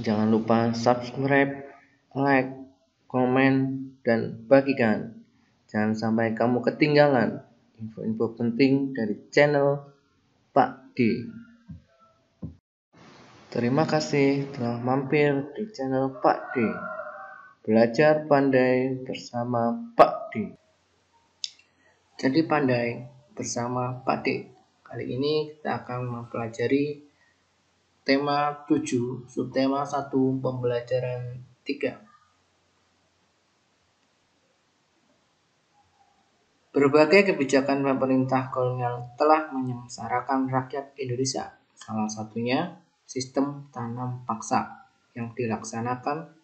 Jangan lupa subscribe, like, komen, dan bagikan. Jangan sampai kamu ketinggalan info-info penting dari channel Pak D. Terima kasih telah mampir di channel Pak D. Belajar pandai bersama Pak D. Jadi pandai bersama Pak D. Kali ini kita akan mempelajari tema 7, subtema 1, pembelajaran 3. Berbagai kebijakan pemerintah kolonial telah menyengsarakan rakyat Indonesia. Salah satunya sistem tanam paksa yang dilaksanakan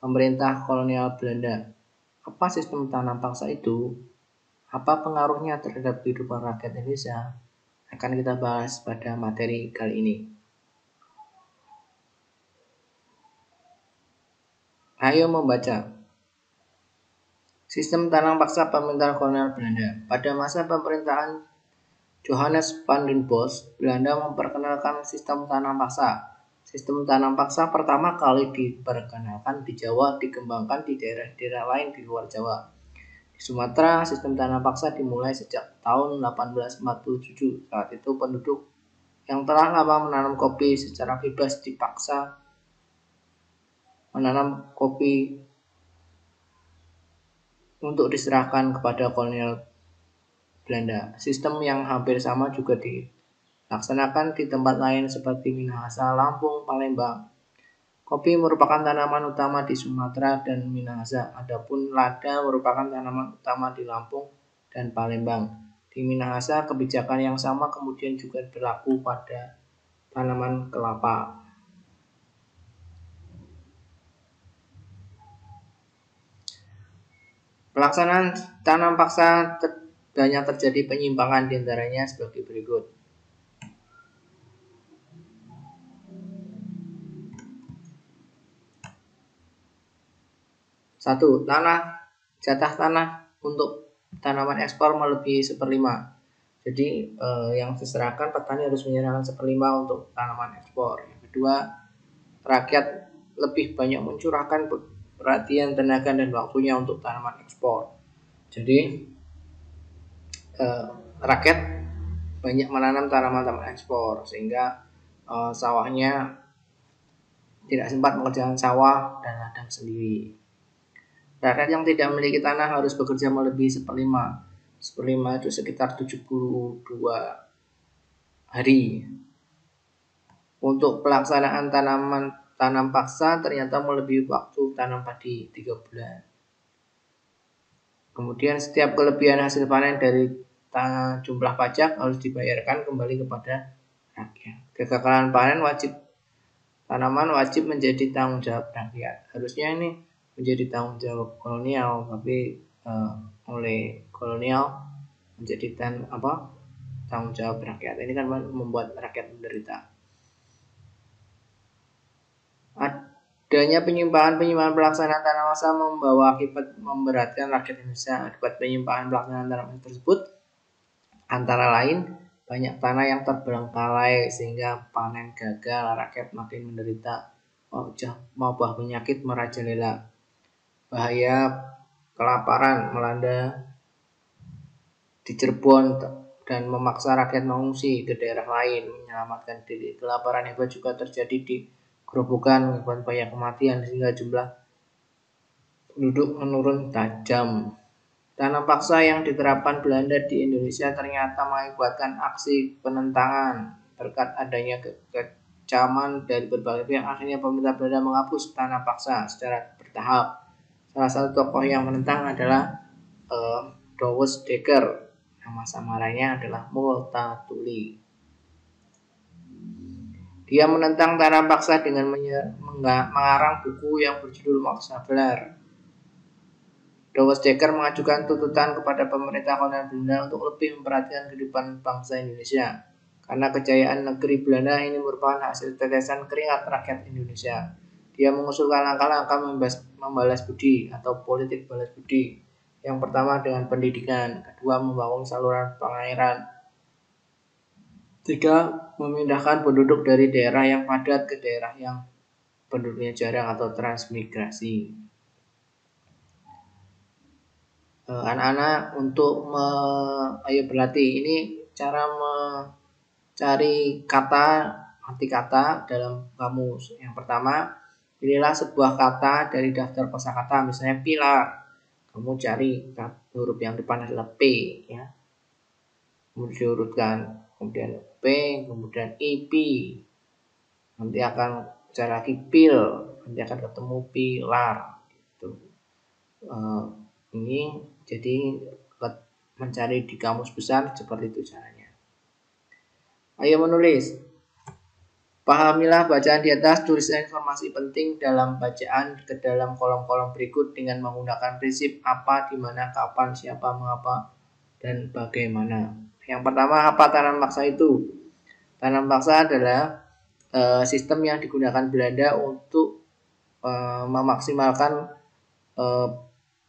pemerintah kolonial Belanda. Apa sistem tanam paksa itu? Apa pengaruhnya terhadap kehidupan rakyat Indonesia? Akan kita bahas pada materi kali ini. Ayo membaca. Sistem tanam paksa pemerintah kolonial Belanda. Pada masa pemerintahan Johannes van den Bosch, Belanda memperkenalkan sistem tanam paksa. Sistem tanam paksa pertama kali diperkenalkan di Jawa, dikembangkan di daerah-daerah lain di luar Jawa. Di Sumatera, sistem tanam paksa dimulai sejak tahun 1847. Saat itu penduduk yang telah lama menanam kopi secara bebas dipaksa menanam kopi untuk diserahkan kepada kolonial Belanda. Sistem yang hampir sama juga dilaksanakan di tempat lain seperti Minahasa, Lampung, Palembang. Kopi merupakan tanaman utama di Sumatera dan Minahasa. Adapun lada merupakan tanaman utama di Lampung dan Palembang. Di Minahasa, kebijakan yang sama kemudian juga berlaku pada tanaman kelapa. Pelaksanaan tanam paksa banyak terjadi penyimpangan diantaranya sebagai berikut. 1. Jatah tanah untuk tanaman ekspor melebihi 1/5. Jadi yang diserahkan petani harus menyerahkan 1/5 untuk tanaman ekspor. Yang kedua, rakyat lebih banyak mencurahkan perhatian, tenaga, dan waktunya untuk tanaman ekspor. Jadi rakyat banyak menanam tanaman-tanaman ekspor sehingga sawahnya tidak sempat mengerjakan sawah dan ladang sendiri. Rakyat yang tidak memiliki tanah harus bekerja melebihi 1/5. 1/5 itu sekitar 72 hari. Untuk pelaksanaan tanam paksa ternyata melebihi waktu tanam padi 3 bulan. Kemudian setiap kelebihan hasil panen dari jumlah pajak harus dibayarkan kembali kepada rakyat. Kegagalan panen tanaman wajib menjadi tanggung jawab rakyat. Harusnya ini menjadi tanggung jawab kolonial, tapi oleh kolonial menjadi tanggung jawab rakyat. Ini kan membuat rakyat menderita. Adanya penyimpangan pelaksanaan tanam paksa membawa akibat memberatkan rakyat Indonesia. Akibat penyimpangan pelaksanaan tanam tersebut antara lain banyak tanah yang terbengkalai sehingga panen gagal, rakyat makin menderita, wabah penyakit merajalela, bahaya kelaparan melanda di Cirebon dan memaksa rakyat mengungsi ke daerah lain menyelamatkan diri. Kelaparan hebat juga terjadi di Gerobokan mengakibatkan banyak kematian sehingga jumlah penduduk menurun tajam. Tanam paksa yang diterapkan Belanda di Indonesia ternyata mengakibatkan aksi penentangan berkat adanya kecaman dari berbagai pihak. Akhirnya pemerintah Belanda menghapus tanam paksa secara bertahap. Salah satu tokoh yang menentang adalah Douwe Dekker. Nama samarannya adalah Multatuli. Dia menentang tanam paksa dengan mengarang buku yang berjudul Max Havelaar. Douwe Dekker mengajukan tuntutan kepada pemerintah kolonial Belanda untuk lebih memperhatikan kehidupan bangsa Indonesia. Karena kejayaan negeri Belanda ini merupakan hasil tetesan keringat rakyat Indonesia. Dia mengusulkan langkah-langkah membalas budi atau politik balas budi. Yang pertama dengan pendidikan, kedua membangun saluran pengairan, 3. Memindahkan penduduk dari daerah yang padat ke daerah yang penduduknya jarang atau transmigrasi. Anak-anak untuk ayo berlatih. Ini cara mencari kata, arti kata dalam kamus. Yang pertama, pilihlah sebuah kata dari daftar kosakata, misalnya pilar. Kamu cari huruf yang depan adalah P, ya. Kemudian diurutkan, kemudian P, kemudian IP. Nanti akan cari lagi pil, nanti akan ketemu pilar. Gitu. Ini jadi mencari di kamus besar seperti itu caranya. Ayo menulis. Pahamilah bacaan di atas, tulislah informasi penting dalam bacaan ke dalam kolom-kolom berikut dengan menggunakan prinsip apa, di mana, kapan, siapa, mengapa, dan bagaimana. Yang pertama, apa tanam paksa itu? Tanam paksa adalah sistem yang digunakan Belanda untuk memaksimalkan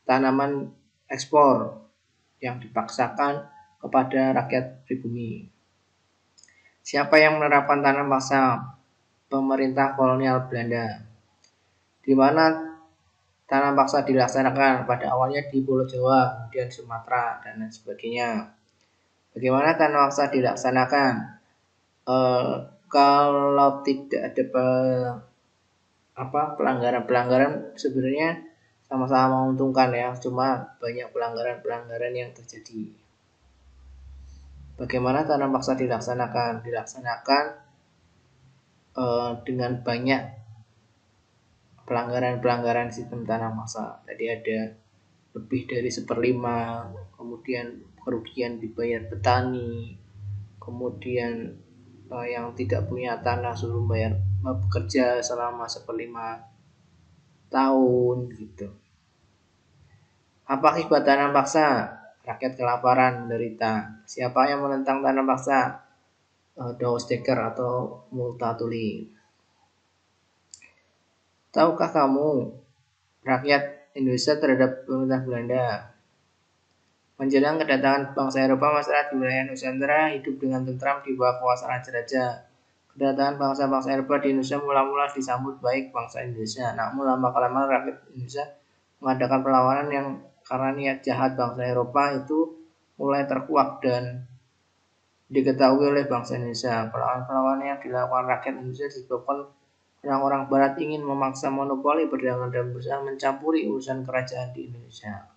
tanaman ekspor yang dipaksakan kepada rakyat pribumi. Siapa yang menerapkan tanam paksa? Pemerintah kolonial Belanda. Di mana tanam paksa dilaksanakan? Pada awalnya di Pulau Jawa, kemudian Sumatera, dan lain sebagainya. Bagaimana tanam paksa dilaksanakan? Kalau tidak ada pelanggaran-pelanggaran, sebenarnya sama-sama menguntungkan, ya. Cuma banyak pelanggaran-pelanggaran yang terjadi. Bagaimana tanam paksa dilaksanakan? Dilaksanakan dengan banyak pelanggaran-pelanggaran sistem tanam paksa. Tadi ada lebih dari 1/5, kemudian kerugian dibayar petani, kemudian yang tidak punya tanah suruh bayar bekerja selama 1/5 tahun gitu. Apa akibat tanam paksa? Rakyat kelaparan, menderita. Siapa yang menentang tanam paksa? Dousteker atau Multatuli. Tahukah kamu rakyat Indonesia terhadap pemerintah Belanda? Menjelang kedatangan bangsa Eropa, masyarakat di wilayah Nusantara hidup dengan tentram di bawah kekuasaan raja-raja. Kedatangan bangsa-bangsa Eropa di Indonesia mula-mula disambut baik bangsa Indonesia. Namun lama-kelamaan rakyat Indonesia mengadakan perlawanan yang karena niat jahat bangsa Eropa itu mulai terkuak dan diketahui oleh bangsa Indonesia. Perlawanan yang dilakukan rakyat Indonesia disebabkan orang-orang Barat ingin memaksa monopoli perdagangan dan berusaha mencampuri urusan kerajaan di Indonesia.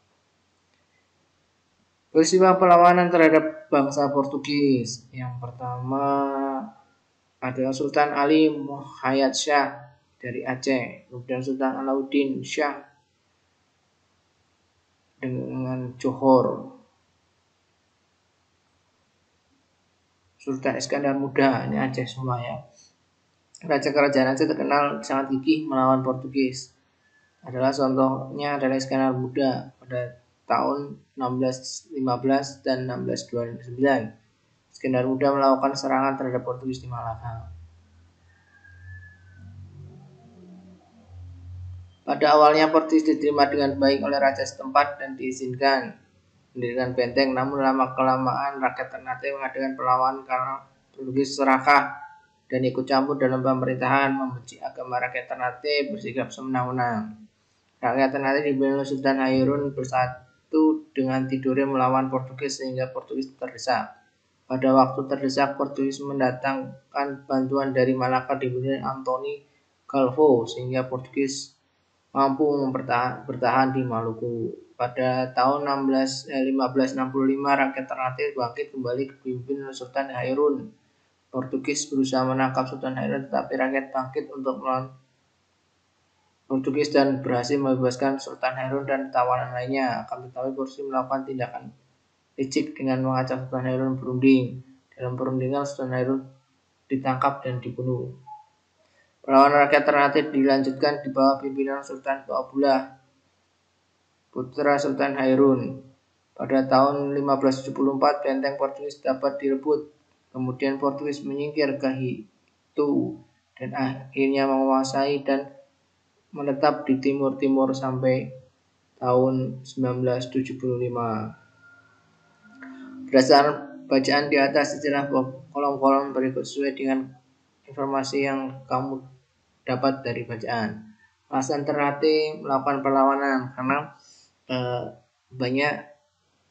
Peristiwa perlawanan terhadap bangsa Portugis. Yang pertama adalah Sultan Ali Muhayyad Shah dari Aceh, kemudian Sultan Alauddin Shah dengan Johor, Sultan Iskandar Muda, ini Aceh semua, ya. Raja kerajaan Aceh terkenal sangat gigih melawan Portugis. Contohnya adalah Iskandar Muda pada tahun 1615 dan 1629. Iskandar Muda melakukan serangan terhadap Portugis di Malaka. Pada awalnya Portugis diterima dengan baik oleh raja setempat dan diizinkan mendirikan benteng, namun lama-kelamaan rakyat Ternate mengadakan perlawanan karena Portugis serakah dan ikut campur dalam pemerintahan, membenci agama rakyat Ternate, bersikap semena-mena. Rakyat Ternate dipimpin Sultan Hairun bersatu dengan tidurnya melawan Portugis sehingga Portugis terdesak. Pada waktu terdesak, Portugis mendatangkan bantuan dari Malaka dipimpin Anthony Galvo sehingga Portugis mampu bertahan di Maluku. Pada tahun 1565 rakyat Ternate bangkit kembali dipimpin Sultan Hairun. Portugis berusaha menangkap Sultan Hairun, tetapi rakyat bangkit untuk melawan Portugis dan berhasil membebaskan Sultan Hairun dan tawanan lainnya. Akan tetapi Portugis melakukan tindakan licik dengan mengajak Sultan Hairun berunding. Dalam perundingan Sultan Hairun ditangkap dan dibunuh. Perlawanan rakyat Ternate dilanjutkan di bawah pimpinan Sultan Baabullah, putra Sultan Hairun. Pada tahun 1574 benteng Portugis dapat direbut. Kemudian Portugis menyingkir ke Hitu dan akhirnya menguasai dan menetap di timur-timur sampai tahun 1975. Berdasarkan bacaan di atas, sejarah kolom-kolom berikut sesuai dengan informasi yang kamu dapat dari bacaan. Alasan Ternate melakukan perlawanan karena banyak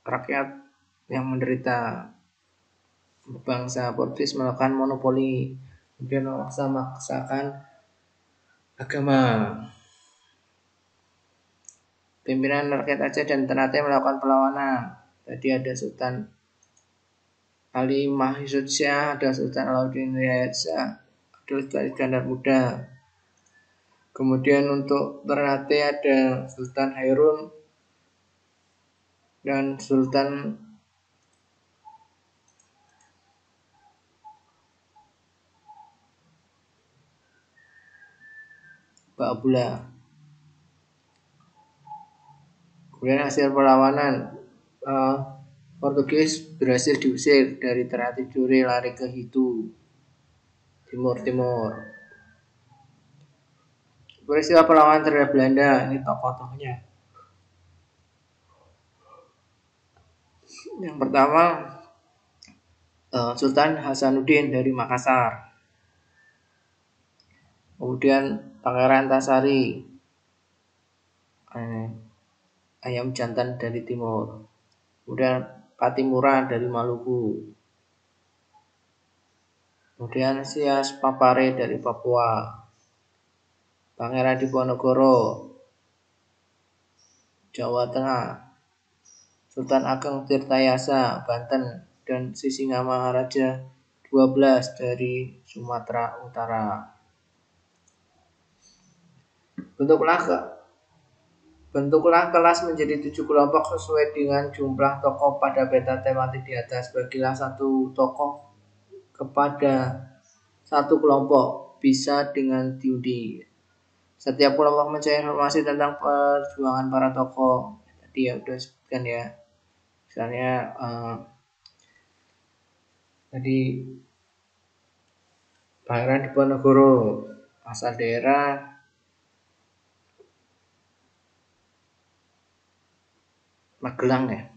rakyat yang menderita. Bangsa Portugis melakukan monopoli, kemudian memaksakan agama. Pimpinan rakyat Aceh dan Ternate melakukan perlawanan. Tadi ada Sultan Ali Mahmud Syah, ada Sultan Alauddin Hidayat Shah, ada Sultan Iskandar Muda. Kemudian untuk Ternate ada Sultan Hairun dan Sultan Ba'abula. Kemudian hasil perlawanan, Portugis berhasil diusir dari Ternate Dore, lari ke Hitu, timur. Peristiwa perlawanan terhadap Belanda, ini tokoh-tokohnya. Yang pertama, Sultan Hasanuddin dari Makassar. Kemudian Pangeran Tasari, ayam jantan dari timur. Kemudian Patimura dari Maluku. Kemudian Sias Papare dari Papua. Pangeran Diponegoro, Jawa Tengah. Sultan Ageng Tirtayasa, Banten, dan Sisingamangaraja 12 dari Sumatera Utara. Bentuklah kelas menjadi 7 kelompok sesuai dengan jumlah tokoh pada peta tematik di atas. Bagilah satu tokoh kepada satu kelompok, bisa dengan diundi. Setiap kelompok mencari informasi tentang perjuangan para tokoh. Tadi ya udah sebutkan ya. Misalnya tadi Pangeran Diponegoro, asal daerah Magelang ya.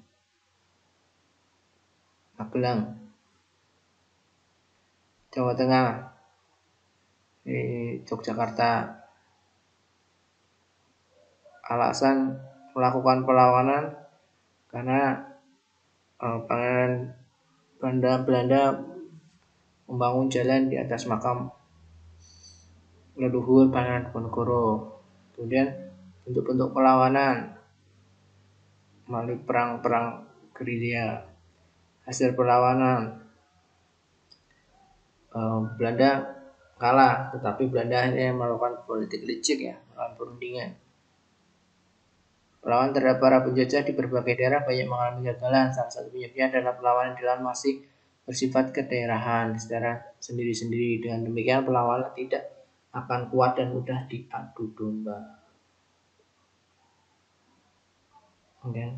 Magelang, Jawa Tengah, di Yogyakarta. Alasan melakukan perlawanan karena Pangeran Belanda membangun jalan di atas makam leluhur Pangeran Diponegoro. Kemudian bentuk-bentuk perlawanan melalui perang-perang gerilya. Hasil perlawanan, Belanda kalah, tetapi Belanda hanya melakukan politik licik ya, melakukan perundingan. Perlawanan terhadap para penjajah di berbagai daerah banyak mengalami kegagalan. Salah satu penyebabnya adalah perlawanan di dalam masih bersifat kedaerahan secara sendiri-sendiri. Dengan demikian perlawanan tidak akan kuat dan mudah diadu domba. Okay.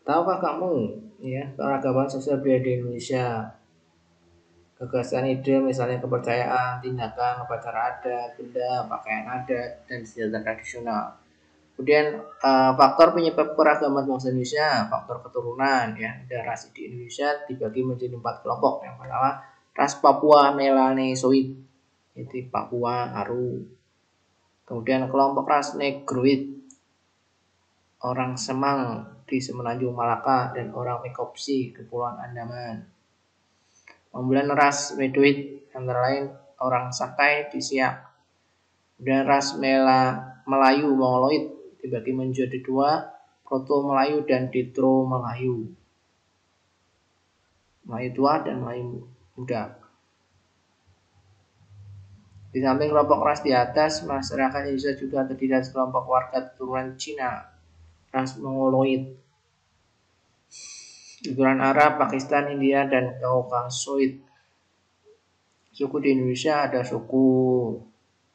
Tahukah kamu ya keragaman sosial budaya di Indonesia? Gagasan ide misalnya kepercayaan, tindakan, upacara adat, benda, pakaian adat, dan senjata tradisional. Kemudian faktor penyebab keragaman bangsa Indonesia, faktor keturunan ya. Ada ras di Indonesia dibagi menjadi 4 kelompok. Yang pertama ras Papua Melanesoid, yaitu Papua, Aru. Kemudian kelompok ras Negroid, orang Semang di Semenanjung Malaka dan orang Mekopsi Kepulauan Andaman. Kemudian ras Medoid antara lain orang Sakai di Siak. Kemudian ras Melayu Mongoloid dibagi menjadi 2, Proto Melayu dan Detro Melayu. Melayu tua dan Melayu muda. Di samping kelompok ras di atas, masyarakat Indonesia juga terdiri dari kelompok warga keturunan Cina, ras Mongoloid, keturunan Arab, Pakistan, India, dan Kaukasoid. Suku di Indonesia ada suku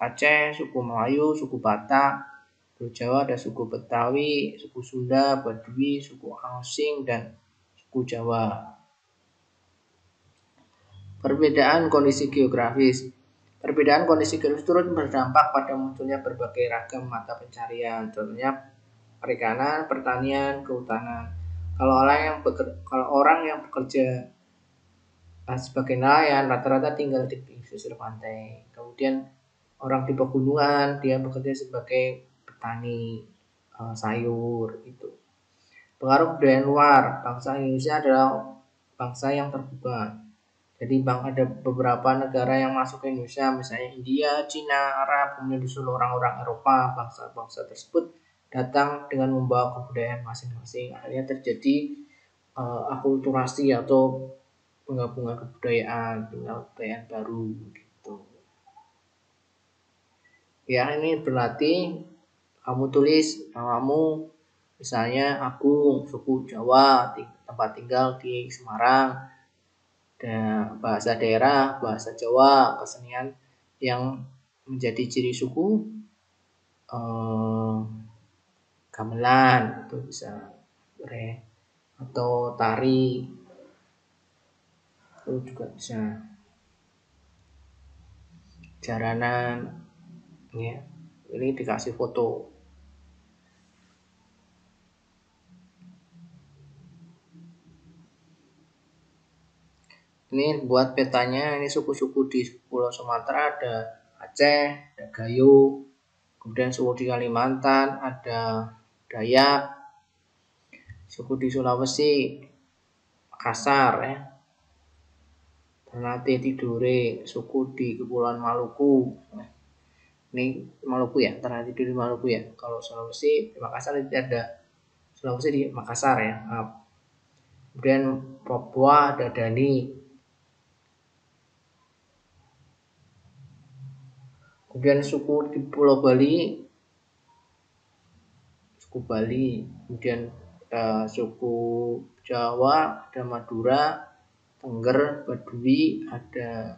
Aceh, suku Melayu, suku Batak. Di Jawa ada suku Betawi, suku Sunda, Baduy, suku Osing, dan suku Jawa. Perbedaan kondisi geografis. Perbedaan kondisi geografis turut berdampak pada munculnya berbagai ragam mata pencarian. Contohnya perikanan, pertanian, kehutanan. Kalau orang yang bekerja sebagai nelayan rata-rata tinggal di pesisir pantai. Kemudian orang di pegunungan dia bekerja sebagai petani sayur itu. Pengaruh budaya luar, bangsa Indonesia adalah bangsa yang terbuka. Jadi ada beberapa negara yang masuk ke Indonesia, misalnya India, Cina, Arab, kemudian disusul orang-orang Eropa. Bangsa-bangsa tersebut datang dengan membawa kebudayaan masing-masing. Akhirnya terjadi akulturasi atau penggabungan kebudayaan baru gitu. Ya, ini berarti kamu tulis namamu, misalnya aku suku Jawa, tempat tinggal di Semarang. Dan bahasa daerah, bahasa Jawa, kesenian yang menjadi ciri suku, gamelan itu bisa, atau tari itu juga bisa, jaranan ya. Ini dikasih foto. Ini buat petanya. Ini suku-suku di Pulau Sumatera, ada Aceh, ada Gayo, kemudian suku di Kalimantan ada Dayak, suku di Sulawesi Makassar ya, Ternate Tidore, suku di Kepulauan Maluku. Ini Maluku ya, Ternate Tidore Maluku ya. Kalau Sulawesi di Makassar itu ada Sulawesi di Makassar ya. Kemudian Papua ada Dani. Kemudian suku di Pulau Bali, suku Bali. Kemudian suku Jawa ada Madura, Tengger, Baduy, ada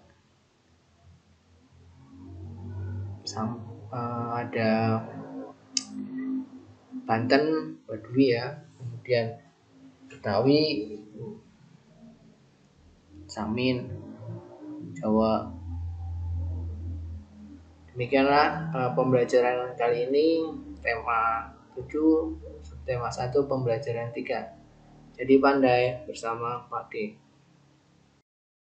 ada Banten, Baduy ya. Kemudian Betawi, Samin, Jawa. Demikianlah pembelajaran kali ini, tema 7, tema 1, pembelajaran 3. Jadi pandai bersama Pak D.